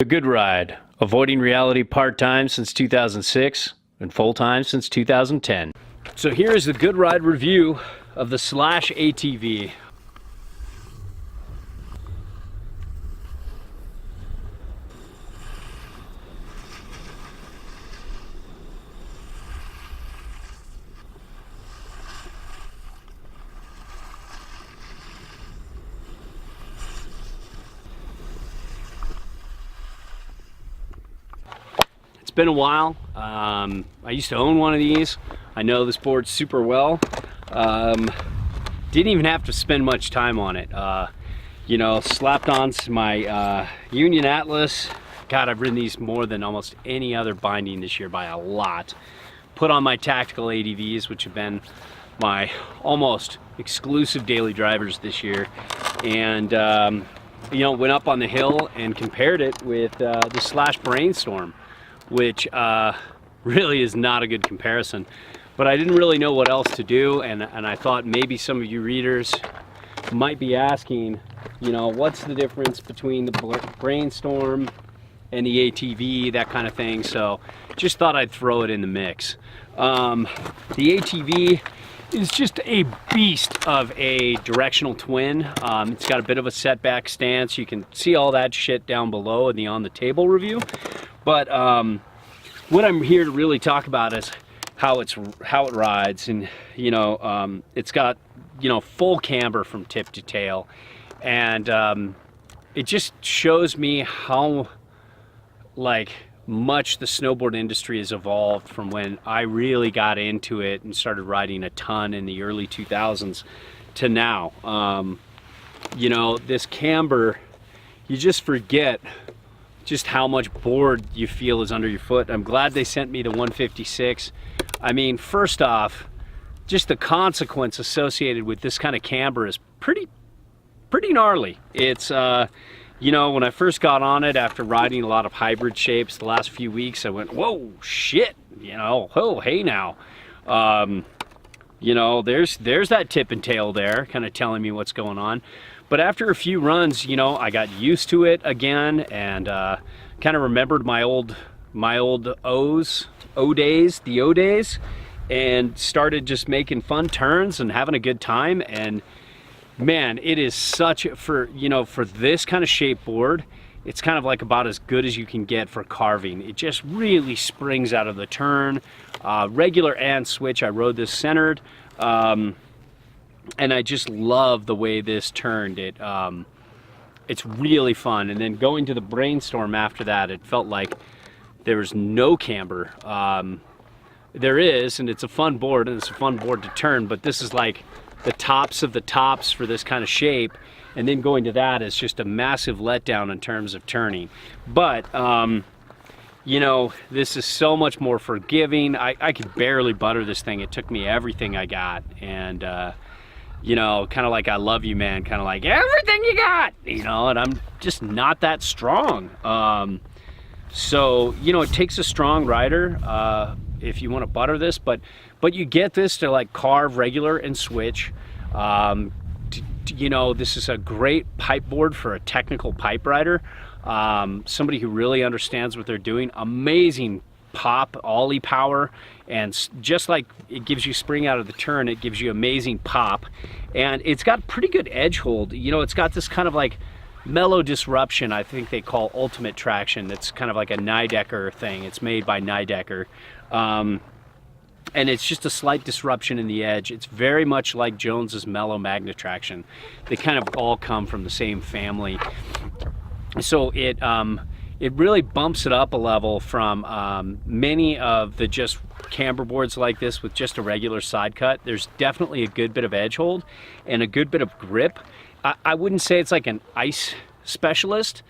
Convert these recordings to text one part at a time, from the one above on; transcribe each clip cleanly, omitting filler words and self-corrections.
A good ride, avoiding reality part-time since 2006 and full-time since 2010. So here is the good ride review of the Slash ATV. It's been a while. I used to own one of these. I know this board super well. Didn't even have to spend much time on it. You know, slapped on my Union Atlas. God, I've ridden these more than almost any other binding this year by a lot. Put on my tactical ATVs, which have been my almost exclusive daily drivers this year. And you know, went up on the hill and compared it with the Slash Brainstorm, which really is not a good comparison. But I didn't really know what else to do, and I thought maybe some of you readers might be asking, you know, what's the difference between the Brainstorm and the ATV, that kind of thing. So just thought I'd throw it in the mix. The ATV is just a beast of a directional twin. It's got a bit of a setback stance. You can see all that shit down below in the on the table review. But what I'm here to really talk about is how it rides, and you know, it's got, you know, full camber from tip to tail, and it just shows me how much the snowboard industry has evolved from when I really got into it and started riding a ton in the early 2000s to now. You know, this camber, you just forget just how much board you feel is under your foot. I'm glad they sent me the 156. I mean, first off, just the consequence associated with this kind of camber is pretty gnarly. It's you know, when I first got on it after riding a lot of hybrid shapes the last few weeks, I went, whoa, shit, you know, oh, hey now. You know, there's that tip and tail there kind of telling me what's going on. But after a few runs, you know, I got used to it again, and kind of remembered my old O days, and started just making fun turns and having a good time. And man, it is such, for this kind of shape board, it's kind of like about as good as you can get for carving. It just really springs out of the turn. Regular and switch, I rode this centered. And I just love the way this turned. It's really fun. And then going to the Brainstorm after that, it felt like there was no camber. There is, and it's a fun board, and it's a fun board to turn, but this is like the tops of the tops for this kind of shape. And then going to that is just a massive letdown in terms of turning. But, you know, this is so much more forgiving. I could barely butter this thing. It took me everything I got. And, you know, kind of like I love you, man, kind of like everything you got, you know, and I'm just not that strong. So, you know, it takes a strong rider if you want to butter this, but you get this to like carve regular and switch. You know, this is a great pipe board for a technical pipe rider, somebody who really understands what they're doing. Amazing pop, ollie power, and just like it gives you spring out of the turn, it gives you amazing pop, and it's got pretty good edge hold. You know, it's got this kind of like mellow disruption, I think they call ultimate traction. That's kind of like a Nidecker thing. It's made by Nidecker, and it's just a slight disruption in the edge. It's very much like Jones's mellow magnet traction. They kind of all come from the same family, so it really bumps it up a level from many of the just camber boards like this with just a regular side cut. There's definitely a good bit of edge hold and a good bit of grip. I wouldn't say it's like an ice specialist,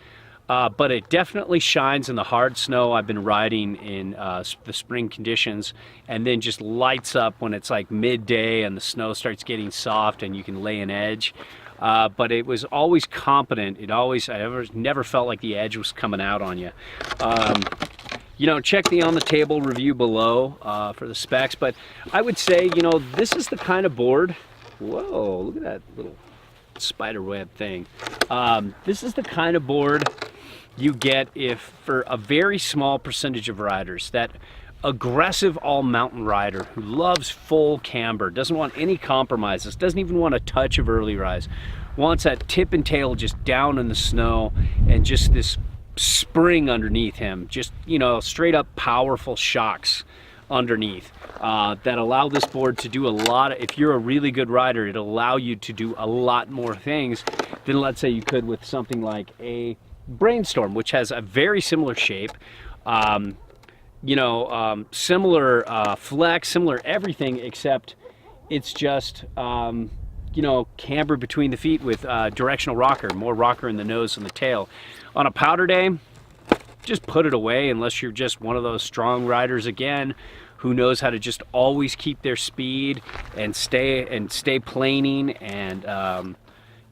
but it definitely shines in the hard snow I've been riding in the spring conditions, and then just lights up when it's like midday and the snow starts getting soft and you can lay an edge. But it was always competent. I never felt like the edge was coming out on you. You know, check the on the table review below for the specs, but I would say, you know, this is the kind of board. Whoa, look at that little spider web thing. This is the kind of board you get, if for a very small percentage of riders, that aggressive all mountain rider who loves full camber, doesn't want any compromises, doesn't even want a touch of early rise, wants that tip and tail just down in the snow and just this spring underneath him, just, you know, straight up powerful shocks underneath that allow this board to do a lot of, if you're a really good rider, it'll allow you to do a lot more things than, let's say, you could with something like a Brainstorm, which has a very similar shape, you know, similar flex, similar everything, except it's just you know, camber between the feet with directional rocker, more rocker in the nose and the tail. On a powder day, just put it away unless you're just one of those strong riders again who knows how to just always keep their speed and stay planing, and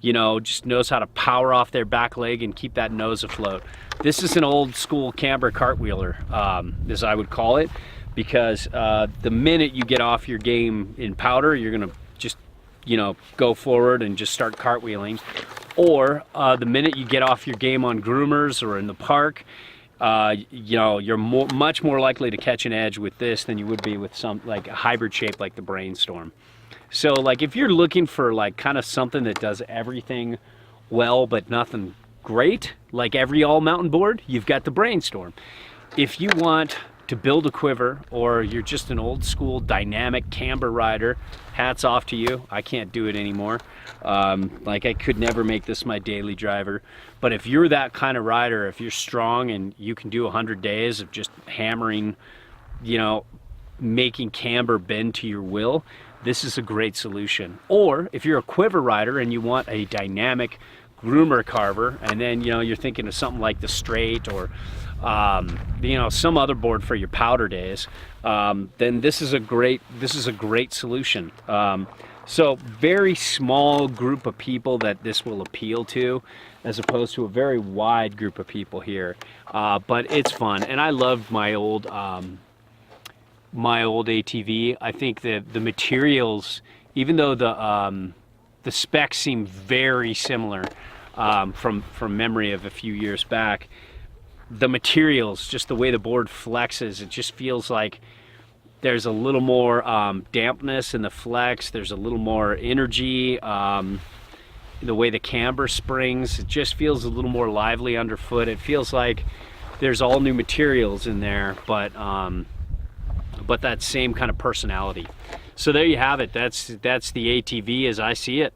you know, just knows how to power off their back leg and keep that nose afloat. This is an old school camber cartwheeler, as I would call it, because the minute you get off your game in powder, you're gonna just, you know, go forward and just start cartwheeling. Or the minute you get off your game on groomers or in the park, you know, you're much more likely to catch an edge with this than you would be with some like a hybrid shape like the Brainstorm. So like if you're looking for like kind of something that does everything well but nothing great, like every all mountain board, you've got the Brainstorm. If you want to build a quiver, or you're just an old school dynamic camber rider, hats off to you. I can't do it anymore. Like I could never make this my daily driver. But if you're that kind of rider, if you're strong and you can do 100 days of just hammering, you know, making camber bend to your will, this is a great solution. Or if you're a quiver rider and you want a dynamic groomer carver, and then, you know, you're thinking of something like the Straight, or you know, some other board for your powder days, then this is a great solution. So very small group of people that this will appeal to, as opposed to a very wide group of people here. But it's fun, and I loved my old ATV. I think that the materials, even though the specs seem very similar from memory of a few years back, the materials, just the way the board flexes, it just feels like there's a little more dampness in the flex, there's a little more energy, the way the camber springs, it just feels a little more lively underfoot. It feels like there's all new materials in there, but that same kind of personality. So there you have it. That's the ATV as I see it.